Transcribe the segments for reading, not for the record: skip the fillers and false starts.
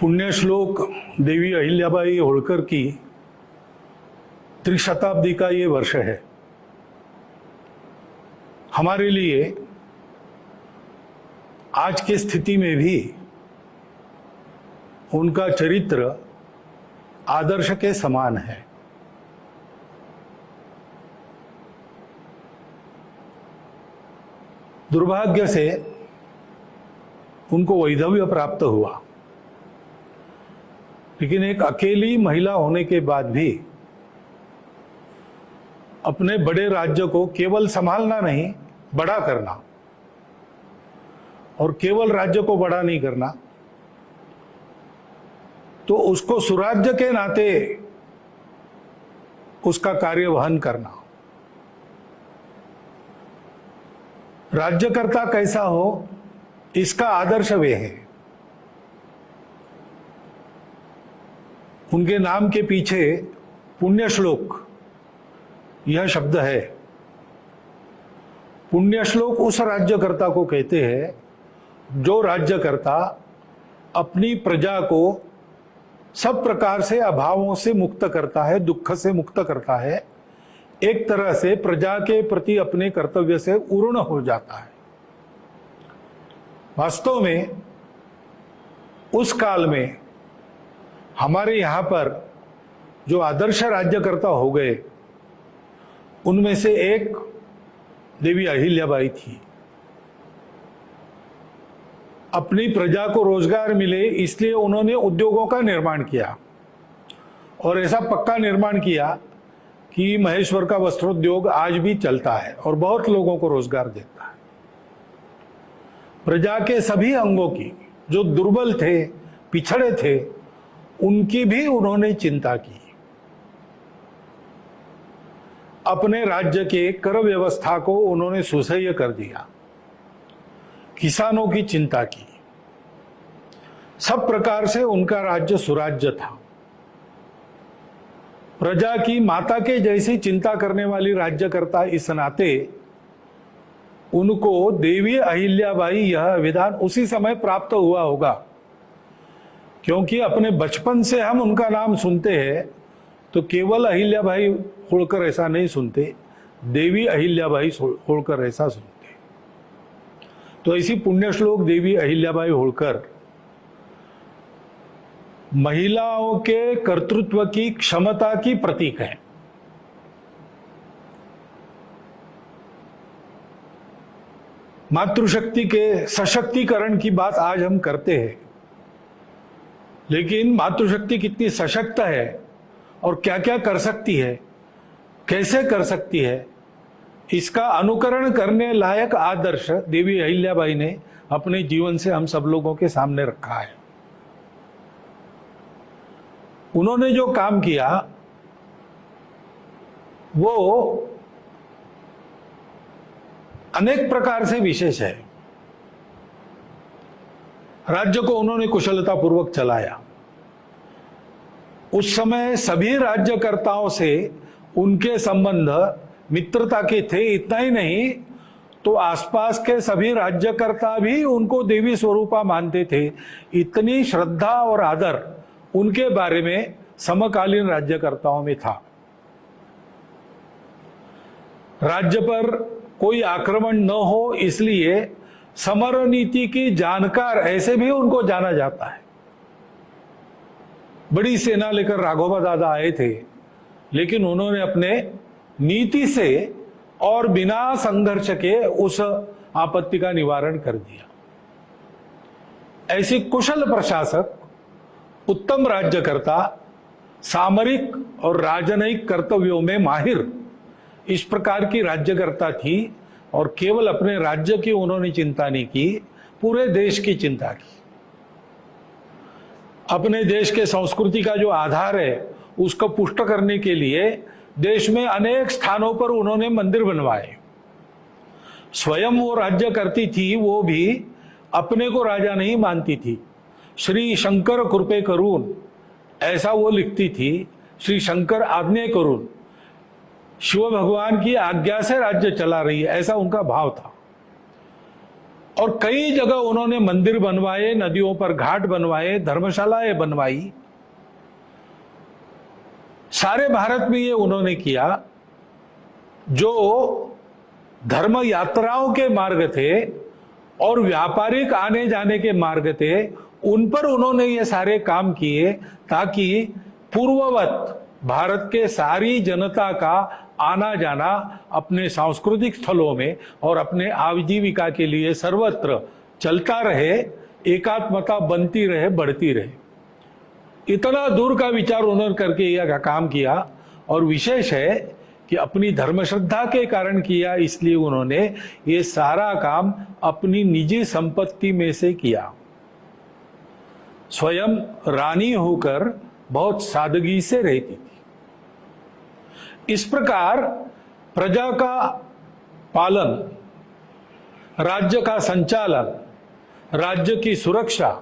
पुण्यश्लोक देवी अहिल्याबाई होळकर की त्रिशताब्दी का ये वर्ष है। हमारे लिए आज की स्थिति में भी उनका चरित्र आदर्श के समान है। दुर्भाग्य से उनको वैधव्य प्राप्त हुआ, लेकिन एक अकेली महिला होने के बाद भी अपने बड़े राज्य को केवल संभालना नहीं, बड़ा करना, और केवल राज्य को बड़ा नहीं करना तो उसको सुराज्य के नाते उसका कार्य वहन करना। राज्यकर्ता कैसा हो इसका आदर्श वे है। उनके नाम के पीछे पुण्यश्लोक यह शब्द है। पुण्यश्लोक उस राज्यकर्ता को कहते हैं जो राज्यकर्ता अपनी प्रजा को सब प्रकार से अभावों से मुक्त करता है, दुख से मुक्त करता है, एक तरह से प्रजा के प्रति अपने कर्तव्य से उर्ण हो जाता है। वास्तव में उस काल में हमारे यहाँ पर जो आदर्श राज्यकर्ता हो गए उनमें से एक देवी अहिल्याबाई थी। अपनी प्रजा को रोजगार मिले इसलिए उन्होंने उद्योगों का निर्माण किया, और ऐसा पक्का निर्माण किया कि महेश्वर का वस्त्रोद्योग आज भी चलता है और बहुत लोगों को रोजगार देता है। प्रजा के सभी अंगों की, जो दुर्बल थे, पिछड़े थे, उनकी भी उन्होंने चिंता की। अपने राज्य के कर व्यवस्था को उन्होंने सुसह्य कर दिया, किसानों की चिंता की। सब प्रकार से उनका राज्य सुराज्य था। प्रजा की माता के जैसी चिंता करने वाली राज्यकर्ता इस नाते उनको देवी अहिल्याबाई यह विधान उसी समय प्राप्त हुआ होगा, क्योंकि अपने बचपन से हम उनका नाम सुनते हैं तो केवल अहिल्याबाई होळकर ऐसा नहीं सुनते, देवी अहिल्याबाई होळकर ऐसा सुनते। तो ऐसी पुण्यश्लोक देवी अहिल्याबाई होळकर महिलाओं के कर्तृत्व की क्षमता की प्रतीक है। मातृशक्ति के सशक्तिकरण की बात आज हम करते हैं, लेकिन मातृशक्ति कितनी सशक्त है और क्या क्या कर सकती है, कैसे कर सकती है, इसका अनुकरण करने लायक आदर्श देवी अहिल्याबाई ने अपने जीवन से हम सब लोगों के सामने रखा है। उन्होंने जो काम किया वो अनेक प्रकार से विशेष है। राज्य को उन्होंने कुशलतापूर्वक चलाया। उस समय सभी राज्यकर्ताओं से उनके संबंध मित्रता के थे। इतना ही नहीं तो आसपास के सभी राज्यकर्ता भी उनको देवी स्वरूपा मानते थे। इतनी श्रद्धा और आदर उनके बारे में समकालीन राज्यकर्ताओं में था। राज्य पर कोई आक्रमण न हो इसलिए समर नीति की जानकार ऐसे भी उनको जाना जाता है। बड़ी सेना लेकर राघोबा दादा आए थे, लेकिन उन्होंने अपने नीति से और बिना संघर्ष के उस आपत्ति का निवारण कर दिया। ऐसी कुशल प्रशासक, उत्तम राज्यकर्ता, सामरिक और राजनयिक कर्तव्यों में माहिर, इस प्रकार की राज्यकर्ता थी। और केवल अपने राज्य की उन्होंने चिंता नहीं की, पूरे देश की चिंता की। अपने देश के संस्कृति का जो आधार है उसको पुष्ट करने के लिए देश में अनेक स्थानों पर उन्होंने मंदिर बनवाए। स्वयं वो राज्य करती थी, वो भी अपने को राजा नहीं मानती थी। श्री शंकर कृपे करून ऐसा वो लिखती थी। श्री शंकर आज्ञा करून, शिव भगवान की आज्ञा से राज्य चला रही है, ऐसा उनका भाव था। और कई जगह उन्होंने मंदिर बनवाए, नदियों पर घाट बनवाए, धर्मशालाएं बनवाई। सारे भारत में ये उन्होंने किया। जो धर्म यात्राओं के मार्ग थे और व्यापारिक आने जाने के मार्ग थे, उन पर उन्होंने ये सारे काम किए ताकि पूर्ववत भारत के सारी जनता का आना जाना अपने सांस्कृतिक स्थलों में और अपने आजीविका के लिए सर्वत्र चलता रहे, एकात्मता बनती रहे, बढ़ती रहे। इतना दूर का विचार उन्होंने करके यह काम किया। और विशेष है कि अपनी धर्म श्रद्धा के कारण किया, इसलिए उन्होंने ये सारा काम अपनी निजी संपत्ति में से किया। स्वयं रानी होकर बहुत सादगी से रहती थी। इस प्रकार प्रजा का पालन, राज्य का संचालन, राज्य की सुरक्षा,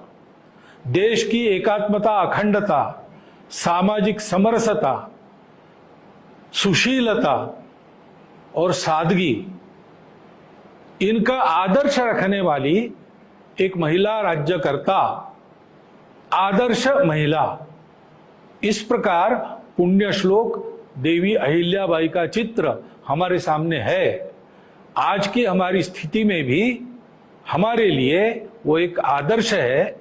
देश की एकात्मता, अखंडता, सामाजिक समरसता, सुशीलता और सादगी, इनका आदर्श रखने वाली एक महिला राज्यकर्ता, आदर्श महिला। इस प्रकार पुण्य श्लोक देवी अहिल्याबाई का चित्र हमारे सामने है। आज की हमारी स्थिति में भी हमारे लिए वो एक आदर्श है।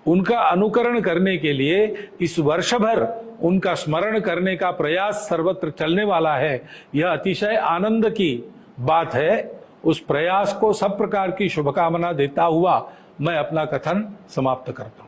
उनका अनुकरण करने के लिए इस वर्ष भर उनका स्मरण करने का प्रयास सर्वत्र चलने वाला है। यह अतिशय आनंद की बात है। उस प्रयास को सब प्रकार की शुभकामना देता हुआ मैं अपना कथन समाप्त करता हूं।